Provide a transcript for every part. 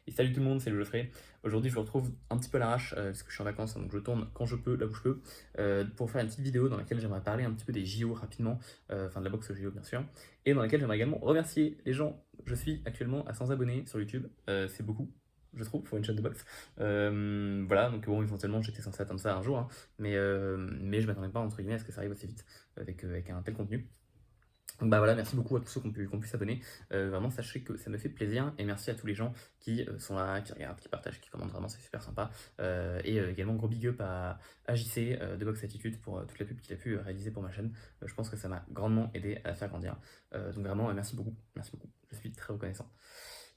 Et salut tout le monde, c'est le Geoffrey. Aujourd'hui, je vous retrouve un petit peu à l'arrache parce que je suis en vacances, hein, donc je tourne quand je peux, là où je peux, pour faire une petite vidéo dans laquelle j'aimerais parler un petit peu des JO rapidement, enfin de la boxe JO bien sûr, et dans laquelle j'aimerais également remercier les gens. Je suis actuellement à 100 abonnés sur YouTube, c'est beaucoup. Je trouve, pour une chaîne de boxe. Voilà, donc bon, éventuellement j'étais censé atteindre ça un jour, hein, mais je m'attendais pas, entre guillemets, à ce que ça arrive aussi vite avec un tel contenu. Donc bah voilà, merci beaucoup à tous ceux qui ont pu s'abonner. Vraiment, sachez que ça me fait plaisir et merci à tous les gens qui sont là, qui regardent, qui partagent, qui commentent. Vraiment, c'est super sympa. Également, gros big up à JC de Box Attitude pour toute la pub qu'il a pu réaliser pour ma chaîne. Je pense que ça m'a grandement aidé à la faire grandir. Donc vraiment, merci beaucoup. Merci beaucoup. Je suis très reconnaissant.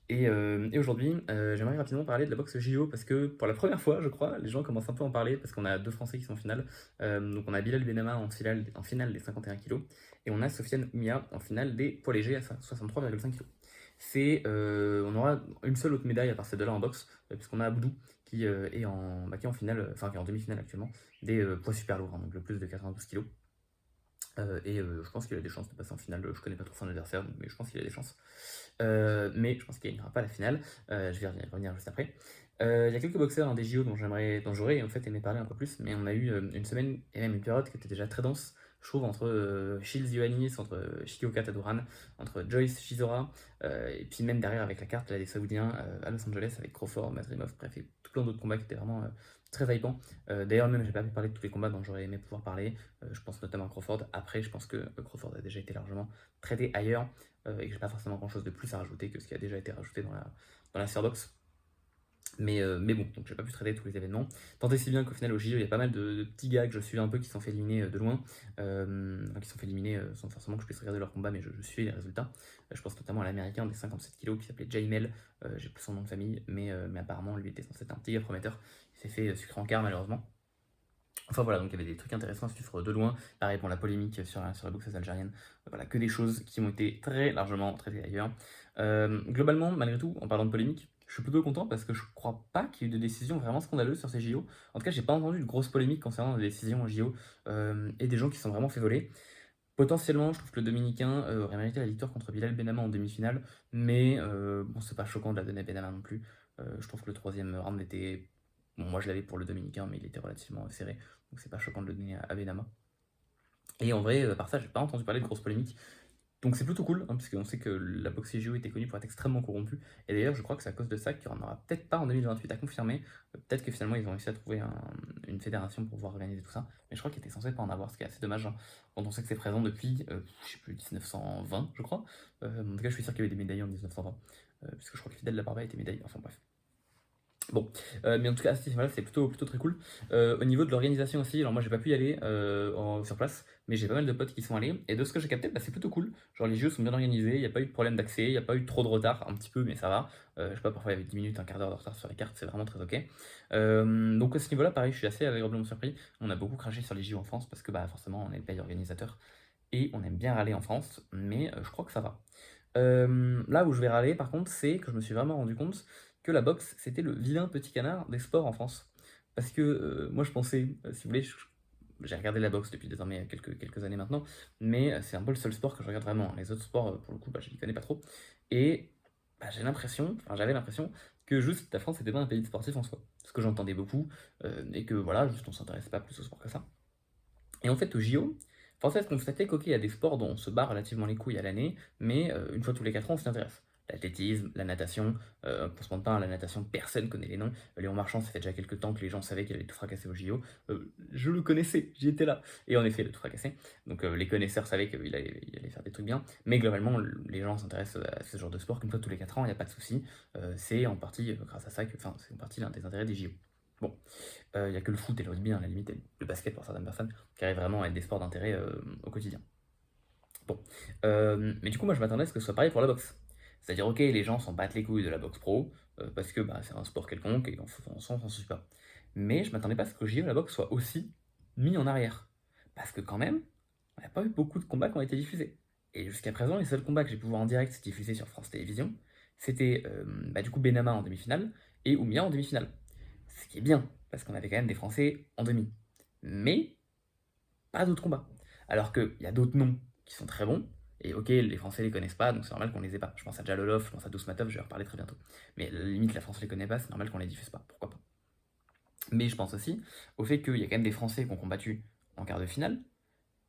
Et aujourd'hui, j'aimerais rapidement parler de la boxe JO parce que pour la première fois, je crois, les gens commencent un peu à en parler parce qu'on a deux Français qui sont en finale. Donc on a Bilal Benama en finale des 51 kilos et on a Sofiane Oumia en finale des poids légers à 63,5 kilos. On aura une seule autre médaille à part ces deux-là en boxe, puisqu'on a Abdou qui est en finale, enfin qui est en demi-finale actuellement, des poids super lourds, hein, donc le plus de 92 kilos. Je pense qu'il a des chances de passer en finale. Je connais pas trop son adversaire, mais je pense qu'il a des chances. Mais je pense qu'il gagnera pas la finale. Je vais y revenir juste après. Il y a quelques boxeurs, hein, des JO dont j'aurais en fait aimé parler un peu plus, mais on a eu une semaine et même une période qui était déjà très dense, je trouve, entre Shields Ioannis, entre Shikioka Taduran, entre Joyce Chisora, et puis même derrière avec la carte là, des Saoudiens à Los Angeles avec Crawford, Madrimov, bref, et tout plein d'autres combats qui étaient vraiment très hypants. D'ailleurs, même j'ai pas pu parler de tous les combats dont j'aurais aimé pouvoir parler. Je pense notamment à Crawford. Après, je pense que Crawford a déjà été largement traité ailleurs et que j'ai pas forcément grand chose de plus à rajouter que ce qui a déjà été rajouté dans la sphère box. Mais bon, donc j'ai pas pu traiter tous les événements. Tant et si bien qu'au final, au JO, il y a pas mal de petits gars que je suis un peu qui sont fait éliminer de loin. Enfin, qui sont fait éliminer sans forcément que je puisse regarder leur combat, mais je suis les résultats. Je pense notamment à l'américain des 57 kilos qui s'appelait Jaimel. J'ai plus son nom de famille, mais apparemment, lui était censé être un petit gars prometteur. Il s'est fait sucre en quart, malheureusement. Enfin voilà, donc il y avait des trucs intéressants à suivre de loin. Pareil pour la polémique sur la boxeuse algérienne. Voilà, que des choses qui ont été très largement traitées ailleurs. Globalement, malgré tout, en parlant de polémique, je suis plutôt content parce que je crois pas qu'il y ait eu de décisions vraiment scandaleuses sur ces JO. En tout cas, j'ai pas entendu de grosses polémiques concernant les décisions en JO et des gens qui sont vraiment fait voler. Potentiellement, je trouve que le Dominicain aurait mérité la victoire contre Bilal Benama en demi-finale, mais bon, c'est pas choquant de la donner à Benama non plus. Je trouve que le troisième round était. Bon, moi je l'avais pour le Dominicain, mais il était relativement serré, donc c'est pas choquant de le donner à Benama. Et en vrai, par ça, j'ai pas entendu parler de grosses polémiques. Donc c'est plutôt cool, hein, parce qu'on sait que la boxe CGO était connue pour être extrêmement corrompue. Et d'ailleurs, je crois que c'est à cause de ça qu'il n'y en aura peut-être pas en 2028 à confirmer. Peut-être que finalement, ils ont réussi à trouver une fédération pour pouvoir organiser tout ça. Mais je crois qu'il était censé pas en avoir, ce qui est assez dommage, hein, quand on sait que c'est présent depuis, je sais plus, 1920, je crois. En tout cas, je suis sûr qu'il y avait des médailles en 1920, puisque je crois que Fidel Labarba était médaillé. Enfin bref. Bon, mais en tout cas, à ce niveau-là, c'est plutôt très cool. Au niveau de l'organisation aussi, alors moi j'ai pas pu y aller sur place, mais j'ai pas mal de potes qui sont allés, et de ce que j'ai capté, bah, c'est plutôt cool. Genre les jeux sont bien organisés, il n'y a pas eu de problème d'accès, il n'y a pas eu trop de retard, un petit peu, mais ça va. Je sais pas, parfois il y avait 10 minutes, un quart d'heure de retard sur les cartes, c'est vraiment très ok. Donc à ce niveau-là, pareil, je suis assez agréablement surpris. On a beaucoup craché sur les JO en France, parce que bah, forcément on est le pays organisateur, et on aime bien râler en France, mais je crois que ça va. Là où je vais râler, par contre, c'est que je me suis vraiment rendu compte que la boxe, c'était le vilain petit canard des sports en France. Parce que moi, je pensais, si vous voulez, j'ai regardé la boxe depuis désormais quelques années maintenant, mais c'est un peu le seul sport que je regarde vraiment. Les autres sports, pour le coup, bah, je ne connais pas trop. Et bah, j'avais l'impression que juste la France n'était pas un pays de sportifs en soi. Ce que j'entendais beaucoup, et que voilà, juste on s'intéressait pas plus au sport que ça. Et en fait, au JO, force est de constater qu'il y a des sports dont on se bat relativement les couilles à l'année, mais une fois tous les 4 ans, on s'y intéresse. L'athlétisme, la natation, on se demande pas, hein, la natation, personne connaît les noms. Léon Marchand, ça fait déjà quelques temps que les gens savaient qu'il allait tout fracasser au JO. Je le connaissais, j'y étais là. Et en effet, il a tout fracassé. Donc les connaisseurs savaient qu'il allait faire des trucs bien. Mais globalement, les gens s'intéressent à ce genre de sport qu'une fois tous les 4 ans, il n'y a pas de souci. C'est en partie grâce à ça enfin, c'est en partie l'un des intérêts des JO. Bon, il n'y a que le foot et le rugby, hein, à la limite, et le basket pour certaines personnes, qui arrivent vraiment à être des sports d'intérêt au quotidien. Bon, mais du coup, moi je m'attendais à ce que ce soit pareil pour la boxe. C'est-à-dire, ok, les gens s'en battent les couilles de la boxe pro, parce que bah, c'est un sport quelconque et on s'en suit pas. Mais je m'attendais pas à ce que JO la boxe soit aussi mis en arrière. Parce que quand même, il n'y a pas eu beaucoup de combats qui ont été diffusés. Et jusqu'à présent, les seuls combats que j'ai pu voir en direct diffusés sur France Télévisions, c'était bah, du coup Benama en demi-finale et Oumia en demi-finale. Ce qui est bien, parce qu'on avait quand même des Français en demi. Mais pas d'autres combats. Alors qu'il y a d'autres noms qui sont très bons, Et ok, les Français les connaissent pas, donc c'est normal qu'on les ait pas. Je pense à Jalolov, je pense à Dousmatov, je vais en reparler très bientôt. Mais limite, la France les connaît pas, c'est normal qu'on les diffuse pas, pourquoi pas. Mais je pense aussi au fait qu'il y a quand même des Français qui ont combattu en quart de finale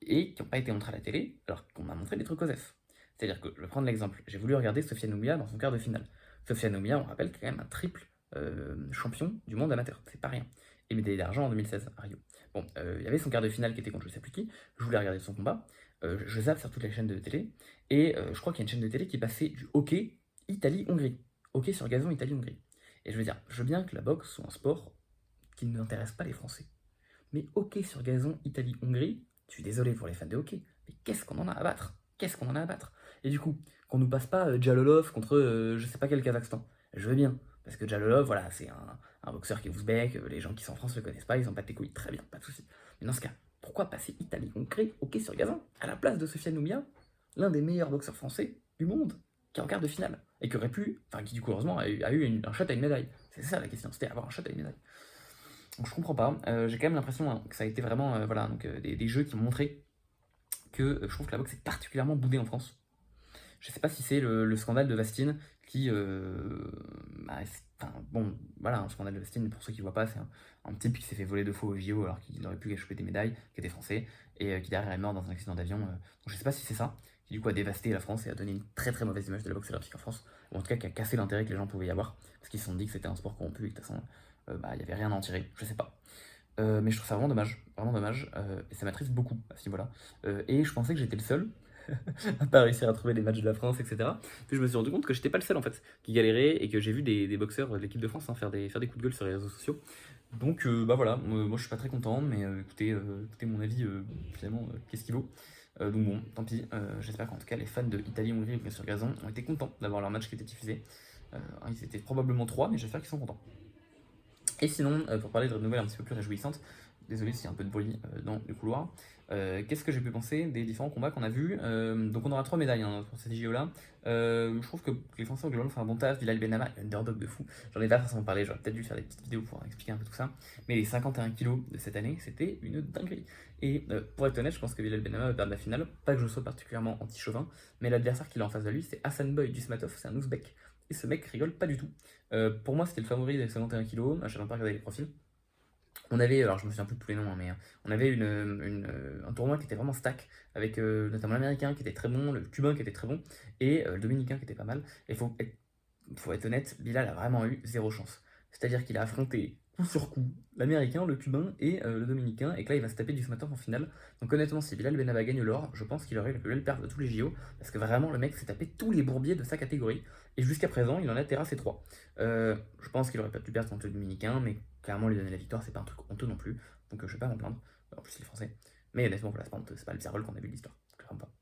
et qui n'ont pas été montrés à la télé, alors qu'on a montré des trucs aux F. C'est-à-dire que, je vais prendre l'exemple, j'ai voulu regarder Sofiane Oumbia dans son quart de finale. Sofiane Oumbia, on rappelle, qui est quand même un triple champion du monde amateur, c'est pas rien. Et médaille d'argent en 2016 à Rio. Bon, il y avait son quart de finale qui était contre je sais plus qui, je voulais regarder son combat, je zappe sur toutes les chaînes de télé, et je crois qu'il y a une chaîne de télé qui passait du hockey Italie-Hongrie. Hockey sur gazon Italie-Hongrie. Et je veux dire, je veux bien que la boxe soit un sport qui n'intéresse pas les Français. Mais hockey sur gazon Italie-Hongrie, je suis désolé pour les fans de hockey, mais qu'est-ce qu'on en a à battre? Qu'est-ce qu'on en a à battre? Et du coup, qu'on nous passe pas Jalolov contre je sais pas quel Kazakhstan. Je veux bien, parce que Jalolov, voilà, c'est un boxeur qui est ouzbek, les gens qui sont en France le connaissent pas, ils ont pas de couilles, très bien, pas de soucis. Mais dans ce cas, pourquoi passer Italie-Hongrie, hockey sur gazon, à la place de Sofiane Oumia, l'un des meilleurs boxeurs français du monde, qui est en quart de finale, et qui aurait pu, enfin qui du coup heureusement a eu un shot à une médaille. C'est ça la question, c'était avoir un shot à une médaille. Donc je comprends pas. J'ai quand même l'impression que ça a été vraiment voilà, donc, des jeux qui m'ont montré que je trouve que la boxe est particulièrement boudée en France. Je sais pas si c'est le scandale de Vastine qui. Bah, bon, voilà, un scandale de Vastine, pour ceux qui voient pas, c'est un type qui s'est fait voler de faux au JO alors qu'il aurait pu choper des médailles, qui était français, et qui derrière est mort dans un accident d'avion. Donc je sais pas si c'est ça, qui du coup a dévasté la France et a donné une très très mauvaise image de la boxe olympique en France, ou en tout cas qui a cassé l'intérêt que les gens pouvaient y avoir, parce qu'ils se sont dit que c'était un sport corrompu et que de toute façon, bah, il y avait rien à en tirer, je sais pas. Mais je trouve ça vraiment dommage, et ça m'attriste beaucoup à ce niveau-là. Et je pensais que j'étais le seul à pas réussir à trouver les matchs de la France, etc. Puis je me suis rendu compte que j'étais pas le seul en fait qui galérait et que j'ai vu des boxeurs de l'équipe de France hein, faire des coups de gueule sur les réseaux sociaux. Donc bah voilà, moi je suis pas très content, mais écoutez mon avis, finalement, qu'est-ce qu'il vaut. Donc bon, tant pis, j'espère qu'en tout cas les fans de Italie-Hongrie bien sûr gazon ont été contents d'avoir leur match qui était diffusé. Ils étaient probablement 3, mais j'espère qu'ils sont contents. Et sinon, pour parler de nouvelles un petit peu plus réjouissantes, désolé s'il y a un peu de bruit dans le couloir, qu'est-ce que j'ai pu penser des différents combats qu'on a vus. Donc on aura 3 médailles hein, pour cette JO là. Je trouve que les Français au global font un bon taf. Bilal Benama, underdog de fou. J'en ai pas forcément parlé, j'aurais peut-être dû faire des petites vidéos pour expliquer un peu tout ça. Mais les 51 kilos de cette année, c'était une dinguerie. Et pour être honnête, je pense que Bilal Benama va perdre la finale. Pas que je sois particulièrement anti-chauvin, mais l'adversaire qu'il a en face de lui, c'est Hassan Boy Dusmatov, c'est un ouzbek. Et ce mec rigole pas du tout. Pour moi, c'était le favori des 51 kilos. Je n'ai pas regardé les profils. On avait, alors je me souviens plus de tous les noms, hein, mais on avait un tournoi qui était vraiment stack, avec notamment l'américain qui était très bon, le cubain qui était très bon, et le dominicain qui était pas mal. Et faut être honnête, Bilal a vraiment eu zéro chance. C'est-à-dire qu'il a affronté coup sur coup l'américain, le cubain et le dominicain, et que là il va se taper du smatter en finale. Donc honnêtement, si Bilal Benaba gagne l'or, je pense qu'il aurait le perdre de tous les JO, parce que vraiment le mec s'est tapé tous les bourbiers de sa catégorie, et jusqu'à présent il en a terrassé 3. Je pense qu'il aurait pas pu perdre contre le dominicain, mais clairement lui donner la victoire c'est pas un truc honteux non plus, donc je vais pas m'en plaindre. En plus il est français. Mais honnêtement, voilà, c'est pas le pire rôle qu'on a vu de l'histoire, clairement pas.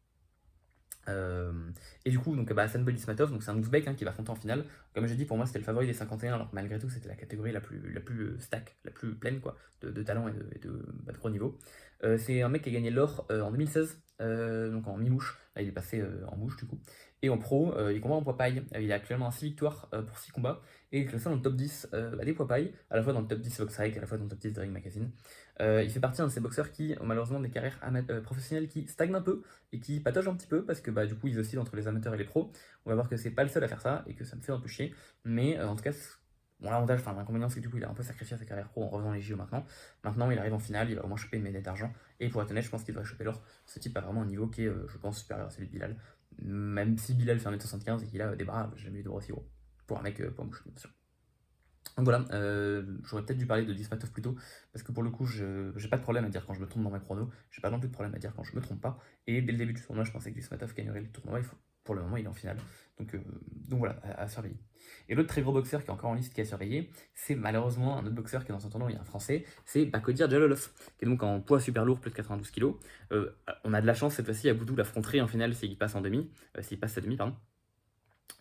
Et du coup, donc, bah, Hassan Bolismatov, donc c'est un ouzbek hein, qui va affronter en finale. Comme j'ai dit, pour moi c'était le favori des 51, alors que malgré tout c'était la catégorie la plus stack, la plus pleine quoi, de talent et de gros niveau. C'est un mec qui a gagné l'or en 2016, donc en mi-mouche. Là il est passé en mouche du coup. Et en pro, il combat en poids paille. Il a actuellement 6 victoires pour 6 combats. Et il est classé dans le top 10 des poids paille, à la fois dans le top 10 Voxrec, à la fois dans le top 10 de Ring Magazine. Il fait partie d'un de ces boxeurs qui ont malheureusement des carrières professionnelles qui stagnent un peu et qui patauge un petit peu parce que bah, du coup ils oscillent entre les amateurs et les pros. On va voir que c'est pas le seul à faire ça et que ça me fait un peu chier. Mais en tout cas, bon, l'avantage, enfin l'inconvénient c'est que du coup il a un peu sacrifié sa carrière pro en revenant les JO maintenant. Maintenant il arrive en finale, il va au moins choper une médaille d'argent. Et pour être honnête, je pense qu'il va choper l'or. Ce type a vraiment un niveau qui est, je pense, supérieur à celui de Bilal. Même si Bilal fait 1m75 et qu'il a des bras, j'ai jamais vu de bras aussi gros. Pour un mec pour bouche, bien sûr. Donc voilà, j'aurais peut-être dû parler de Dismatov plus tôt, parce que pour le coup, j'ai pas de problème à dire quand je me trompe dans mes chronos, j'ai pas non plus de problème à dire quand je me trompe pas, et dès le début du tournoi, je pensais que Dismatov gagnerait le tournoi, pour le moment, il est en finale, donc voilà, à surveiller. Et l'autre très gros boxeur qui est encore en liste qui est à surveiller, c'est malheureusement un autre boxeur qui est dans son tournoi, il y a un français, c'est Bakodir Jalolov, qui est donc en poids super lourd, plus de 92 kg. On a de la chance cette fois-ci à Boudou l'affronterait en finale s'il passe en demi, s'il passe sa demi, pardon.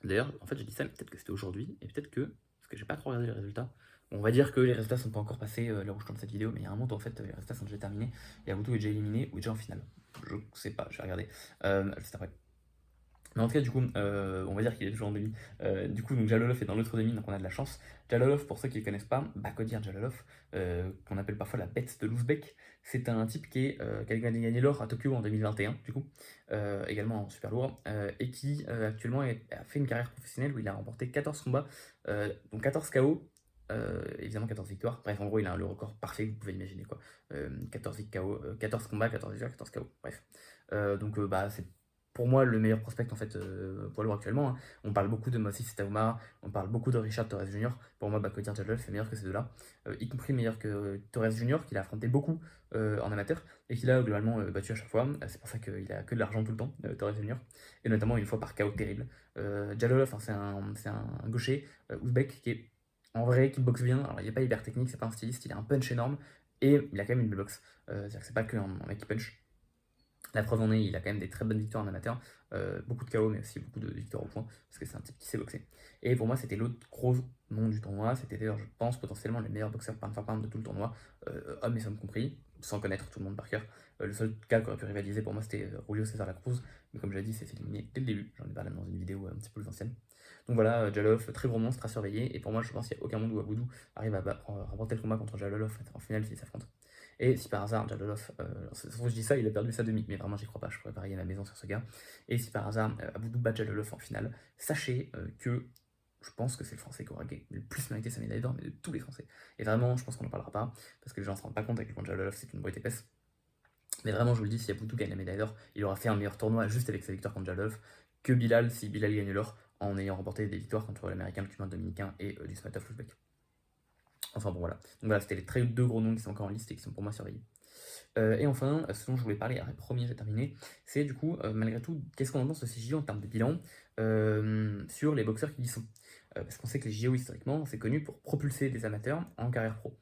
D'ailleurs, en fait, j'ai dit ça, mais peut-être que c'était aujourd'hui, et peut-être que que j'ai pas trop regardé les résultats. Bon, on va dire que les résultats sont pas encore passés là où je tourne cette vidéo, mais il y a un moment où en fait les résultats sont déjà terminés et Abuto est déjà éliminé ou est déjà en finale. Je sais pas, je vais regarder juste après. Mais en tout cas, du coup, on va dire qu'il est toujours en demi. Du coup, donc Jalolov est dans l'autre demi, donc on a de la chance. Jalolov, pour ceux qui ne le connaissent pas, Bakhodir Jalolov, qu'on appelle parfois la bête de l'Ouzbek, c'est un type qui a gagné l'or à Tokyo en 2021, du coup, également en super lourd, et qui actuellement a fait une carrière professionnelle où il a remporté 14 combats, donc 14 KO. Évidemment 14 victoires, bref en gros il a le record parfait que vous pouvez imaginer quoi. 14 KO, 14 combats, 14 victoires, 14 KO, bref. Donc bah c'est pour moi le meilleur prospect en fait poids lourd actuellement, hein. On parle beaucoup de Moses Sitauma, on parle beaucoup de Richard Torres Jr. Pour moi, Bakhodier Jalolov est meilleur que ces deux-là, y compris meilleur que Torres Jr. qu'il a affronté beaucoup en amateur et qu'il a globalement battu à chaque fois. C'est pour ça qu'il a que de l'argent tout le temps, Torres Jr. Et notamment une fois par KO terrible. Jalolov, hein, c'est un gaucher ouzbek qui est en vrai qui boxe bien. Alors il n'est pas hyper technique, c'est pas un styliste, il a un punch énorme et il a quand même une belle boxe. C'est-à-dire que c'est pas qu'un mec qui punch. La preuve en est, il a quand même des très bonnes victoires en amateur, beaucoup de KO, mais aussi beaucoup de victoires au point, parce que c'est un type qui sait boxer. Et pour moi, c'était l'autre gros nom du tournoi. C'était d'ailleurs, je pense, potentiellement le meilleur boxeur pound for pound de tout le tournoi, hommes et femmes compris, sans connaître tout le monde par cœur. Le seul cas qui aurait pu rivaliser pour moi, c'était Julio César Lacruz, mais comme je l'ai dit, c'est éliminé dès le début. J'en ai parlé dans une vidéo un petit peu plus ancienne. Donc voilà, Jalolov, très gros monstre à surveiller. Et pour moi, je pense qu'il n'y a aucun monde où Aboudou arrive à remporter le combat contre Jalolov en finale s'ils s'affrontent. Et si par hasard, Jalolov, je dis ça, il a perdu sa demi, mais vraiment j'y crois pas, je pourrais parier à la maison sur ce gars. Et si par hasard, Aboudou bat Jalolov en finale, sachez que je pense que c'est le Français qui aura le plus mérité sa médaille d'or, mais de tous les Français. Et vraiment, je pense qu'on n'en parlera pas, parce que les gens ne se rendent pas compte à quel point Jalolov c'est une boîte épaisse. Mais vraiment, je vous le dis, si Aboudou gagne la médaille d'or, il aura fait un meilleur tournoi juste avec sa victoire contre Jalolov que Bilal si Bilal gagne l'or en ayant remporté des victoires contre l'américain, le cubain dominicain et du Smatov l'ouzbek. Enfin bon voilà. Donc voilà, c'était les deux gros noms qui sont encore en liste et qui sont pour moi surveillés. Et enfin, ce dont je voulais parler, après premier j'ai terminé, c'est du coup, malgré tout, qu'est-ce qu'on en pense de ces JO en termes de bilan sur les boxeurs qui y sont. Parce qu'on sait que les JO historiquement, c'est connu pour propulser des amateurs en carrière pro.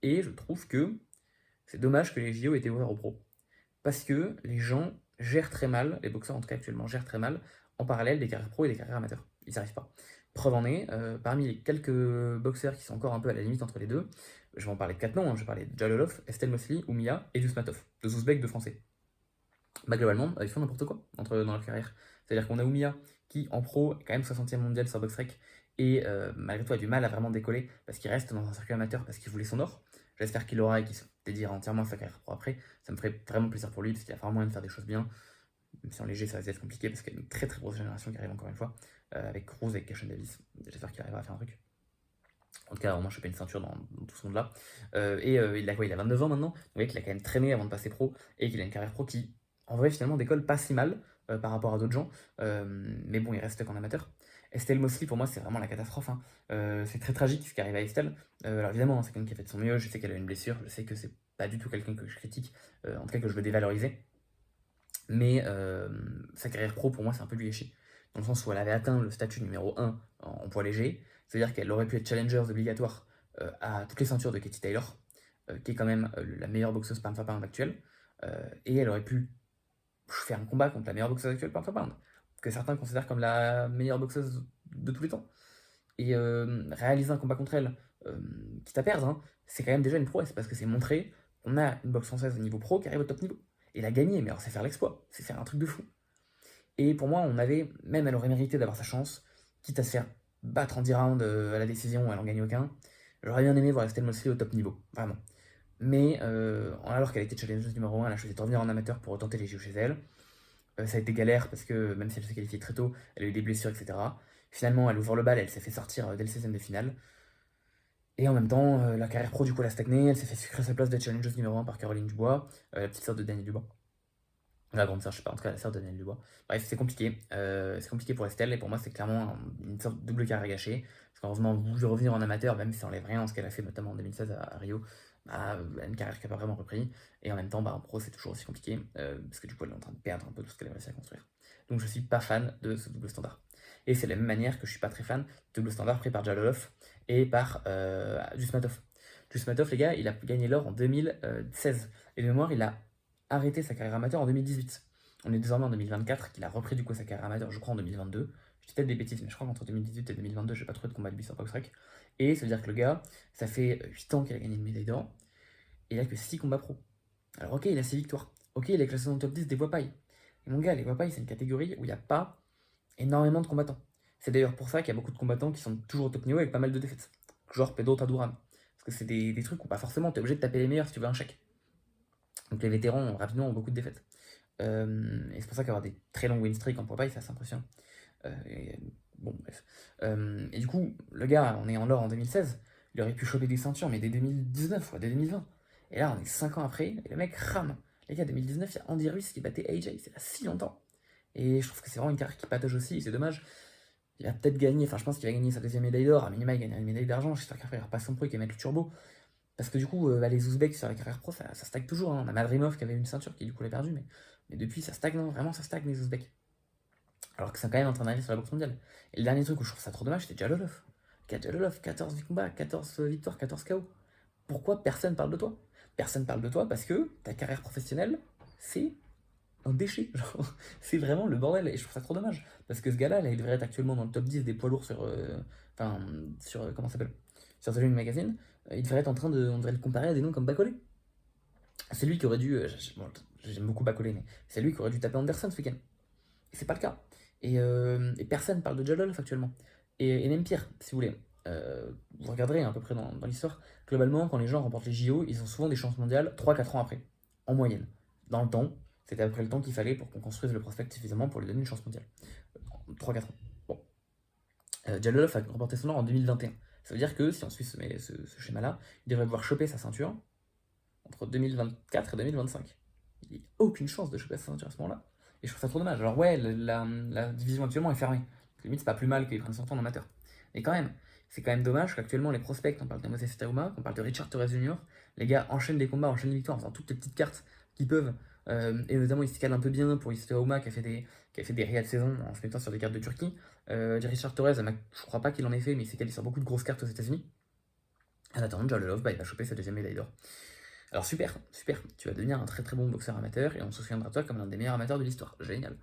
Et je trouve que c'est dommage que les JO aient été ouverts aux pros. Parce que les gens gèrent très mal, les boxeurs en tout cas actuellement gèrent très mal, en parallèle des carrières pro et des carrières amateurs. Ils n'y arrivent pas. Preuve en est, parmi les quelques boxeurs qui sont encore un peu à la limite entre les deux, je vais en parler de 4 noms, hein. Je vais parler de Jalolov, Estelle Mosley, Oumia et Dusmatov, deux Ouzbeks, deux Français. Bah globalement, ils font n'importe quoi dans leur carrière. C'est-à-dire qu'on a Oumia qui en pro est quand même 60e mondial sur BoxRec et malgré tout a du mal à vraiment décoller parce qu'il reste dans un circuit amateur parce qu'il voulait son or. J'espère qu'il l'aura et qu'il se dédiera entièrement à sa carrière pro après. Ça me ferait vraiment plaisir pour lui parce qu'il a vraiment moyen de faire des choses bien. Même si en léger ça va être compliqué parce qu'il y a une très très grosse génération qui arrive encore une fois avec Cruz, avec Cassius Davis. J'espère qu'il arrivera à faire un truc. En tout cas, au moins choper une ceinture dans tout ce monde-là. Il a quoi? Il a 29 ans maintenant. Donc, vous voyez qu'il a quand même traîné avant de passer pro et qu'il a une carrière pro qui, en vrai, finalement, décolle pas si mal par rapport à d'autres gens. Mais bon, il reste qu'en amateur. Estelle Mosley, pour moi, c'est vraiment la catastrophe, hein. C'est très tragique ce qui arrive à Estelle. Alors évidemment, hein, c'est quelqu'un qui a fait de son mieux. Je sais qu'elle a une blessure. Je sais que c'est pas du tout quelqu'un que je critique. En tout cas, que je veux dévaloriser. Mais sa carrière pro, pour moi, c'est un peu du gâchis. Dans le sens où elle avait atteint le statut numéro 1 en poids léger. C'est-à-dire qu'elle aurait pu être challengers obligatoire à toutes les ceintures de Katie Taylor, qui est quand même la meilleure boxeuse pound for pound actuelle. Et elle aurait pu faire un combat contre la meilleure boxeuse actuelle pound for pound, que certains considèrent comme la meilleure boxeuse de tous les temps. Et réaliser un combat contre elle, quitte à perdre, hein, c'est quand même déjà une prouesse, parce que c'est montrer qu'on a une boxe française au niveau pro qui arrive au top niveau. Et la gagner, mais alors c'est faire l'exploit, c'est faire un truc de fou. Et pour moi, même elle aurait mérité d'avoir sa chance, quitte à se faire battre en 10 rounds à la décision où elle en gagne aucun. J'aurais bien aimé voir Estelle Mosley au top niveau, vraiment. Mais alors qu'elle était challengeuse numéro 1, elle a choisi de revenir en amateur pour retenter les JO chez elle. Ça a été galère parce que même si elle s'est qualifiée très tôt, elle a eu des blessures, etc. Finalement, elle ouvre le bal, elle s'est fait sortir dès le 16e de finale. Et en même temps, la carrière pro du coup elle a stagné, elle s'est fait sucrer sa place d'être challengeuse numéro 1 par Caroline Dubois, la petite sœur de Daniel Dubois. La grande sœur, je sais pas, en tout cas la sœur de Daniel Dubois. Bref, c'est compliqué pour Estelle, et pour moi c'est clairement une sorte de double carrière gâchée. Parce qu'heureusement, vous de revenir en amateur, même si ça enlève rien en ce qu'elle a fait notamment en 2016 à Rio, bah, elle a une carrière qui n'a pas vraiment repris. Et en même temps, bah, en pro c'est toujours aussi compliqué, parce que du coup elle est en train de perdre un peu tout ce qu'elle a réussi à construire. Donc je suis pas fan de ce double standard. Et c'est de la même manière que je suis pas très fan du double standard pris par Jalolov et par Dusmatov. Dusmatov, les gars, il a gagné l'or en 2016. Et de mémoire, il a arrêté sa carrière amateur en 2018. On est désormais en 2024, qu'il a repris du coup sa carrière amateur, je crois en 2022. Je dis peut-être des bêtises, mais je crois qu'entre 2018 et 2022, j'ai pas trouvé de combat de lui sur BoxRec. Et ça veut dire que le gars, ça fait 8 ans qu'il a gagné une médaille d'or, et il a que 6 combats pro. Alors ok, il a 6 victoires. Ok, il est classé dans le top 10 des voix pailles. Mais mon gars, les voix pailles, c'est une catégorie où il n'y a pas énormément de combattants. C'est d'ailleurs pour ça qu'il y a beaucoup de combattants qui sont toujours au top niveau avec pas mal de défaites. Genre Pedro Taduran. Parce que c'est des trucs où pas forcément t'es obligé de taper les meilleurs si tu veux un chèque. Donc les vétérans rapidement ont beaucoup de défaites. Et c'est pour ça qu'avoir des très longs win streaks en Popeye, c'est assez impressionnant. Bon, bref. Et du coup, le gars, on est en l'or en 2016, il aurait pu choper des ceintures, mais dès 2019, dès 2020. Et là, on est 5 ans après, et le mec rame. Les gars, 2019, il y a Andy Ruiz qui battait AJ, c'est là si longtemps. Et je trouve que c'est vraiment une carrière qui patauge aussi, et c'est dommage. Il va peut-être gagner, enfin je pense qu'il va gagner sa deuxième médaille d'or, à minima il gagnera une médaille d'argent, j'espère qu'après il repasse son pro et qu'il va mettre le turbo. Parce que du coup, les Ouzbeks sur la carrière pro, ça stagne toujours. Hein. On a Madrimov qui avait une ceinture qui du coup l'a perdu, mais depuis ça stagne, non, vraiment ça stagne les Ouzbeks. Alors que c'est quand même en train d'arriver sur la boxe mondiale. Et le dernier truc où je trouve ça trop dommage, c'était Jalolov. Jalolov, 14 combats, 14 victoires, 14 KO. Pourquoi personne parle de toi? Personne parle de toi parce que ta carrière professionnelle, c'est un déchet. C'est vraiment le bordel. Et je trouve ça trop dommage. Parce que ce gars-là, là, il devrait être actuellement dans le top 10 des poids lourds sur. Enfin, sur. Comment ça s'appelle? Sur The Ring Magazine. Il devrait être en train de. On devrait le comparer à des noms comme Bacolé. C'est lui qui aurait dû. Bon, j'aime beaucoup Bacolé, mais c'est lui qui aurait dû taper Anderson ce week-end. Et c'est pas le cas. Et personne parle de Jalolov actuellement. Et même pire, si vous voulez. Vous regarderez à peu près dans l'histoire. Globalement, quand les gens remportent les JO, ils ont souvent des chances mondiales 3-4 ans après. En moyenne. Dans le temps, c'était à peu près le temps qu'il fallait pour qu'on construise le prospect suffisamment pour lui donner une chance mondiale. 3-4 ans. Bon. Jalolov a remporté son or en 2021. Ça veut dire que si on suit ce schéma-là, il devrait pouvoir choper sa ceinture entre 2024 et 2025. Il n'a aucune chance de choper sa ceinture à ce moment-là. Et je trouve ça trop dommage. Alors ouais, la division actuellement est fermée. Limite, c'est pas plus mal qu'ils prennent son temps en amateur. Mais quand même, c'est quand même dommage qu'actuellement les prospects, on parle de Moses Tauma, on parle de Richard Torres Jr., les gars enchaînent les combats, enchaînent les victoires en faisant toutes les petites cartes qu'ils peuvent. Et notamment, ils se calent un peu bien pour Tauma qui a fait des réas de saison en se mettant sur des cartes de Turquie. Richard Torres, je crois pas qu'il en ait fait, mais il s'est calé sur beaucoup de grosses cartes aux États-Unis. En attendant, Jalolov, il va choper sa deuxième médaille d'or. Alors super, super, tu vas devenir un très très bon boxeur amateur et on se souviendra de toi comme l'un des meilleurs amateurs de l'histoire, génial.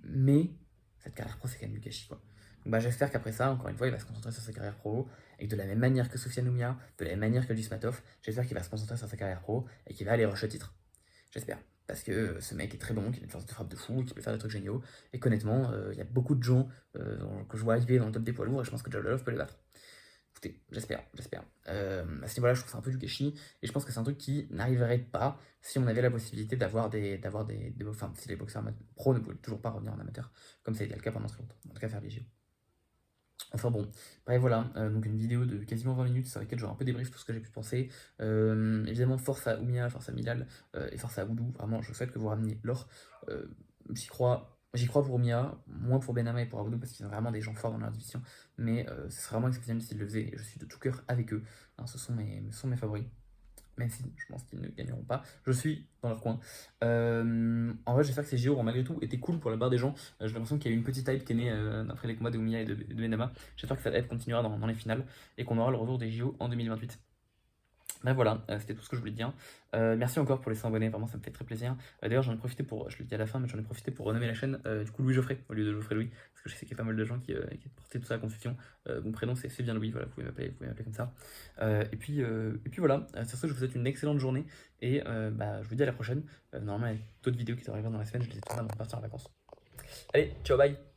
Mais cette carrière pro c'est quand même du gâchis quoi. Donc j'espère qu'après ça, encore une fois, il va se concentrer sur sa carrière pro et que de la même manière que Soufiane Oumia, de la même manière que Dusmatov, j'espère qu'il va se concentrer sur sa carrière pro et qu'il va aller rush le titre. J'espère. Parce que ce mec est très bon, qu'il a une force de frappe de fou, qu'il peut faire des trucs géniaux, et qu'honnêtement, il y a beaucoup de gens que je vois arriver dans le top des poids lourds et je pense que Jalolov peut les battre. Écoutez, j'espère. À ce niveau-là, je trouve ça un peu du gâchis, et je pense que c'est un truc qui n'arriverait pas si on avait la possibilité d'avoir enfin, si les boxeurs pro ne pouvaient toujours pas revenir en amateur, comme ça a été le cas pendant très longtemps, en tout cas faire les JO. Enfin bon, bref voilà, donc une vidéo de quasiment 20 minutes sur laquelle j'aurai un peu débrief tout ce que j'ai pu penser. Évidemment, force à Oumia, force à Milal et force à Oudou. Vraiment, je souhaite que vous rameniez l'or. J'y crois pour Oumia, moins pour Benama et pour Oudou parce qu'ils sont vraiment des gens forts dans leur division. Mais ce serait vraiment exceptionnel s'ils le faisaient et je suis de tout cœur avec eux. Hein, ce sont mes favoris. Même si je pense qu'ils ne gagneront pas. Je suis dans leur coin. En vrai, j'espère que ces JO ont malgré tout été cool pour la barre des gens. J'ai l'impression qu'il y a eu une petite hype qui est née après les combats de Oumia et de Benama. J'espère que cette hype continuera dans les finales et qu'on aura le retour des JO en 2028. Ben voilà, c'était tout ce que je voulais dire. Merci encore pour les 100 abonnés, vraiment ça me fait très plaisir. D'ailleurs j'en ai profité pour, je le dis à la fin, mais j'en ai profité pour renommer la chaîne du coup Louis Geoffrey au lieu de Geoffrey Louis, parce que je sais qu'il y a pas mal de gens qui portaient tout ça à confusion. Mon prénom c'est bien Louis, voilà, vous pouvez m'appeler comme ça. Et puis voilà, sur ce je vous souhaite une excellente journée et je vous dis à la prochaine. Normalement il y a d'autres vidéos qui arriveront dans la semaine, je les ai tournées avant de partir en vacances. Allez, ciao, bye!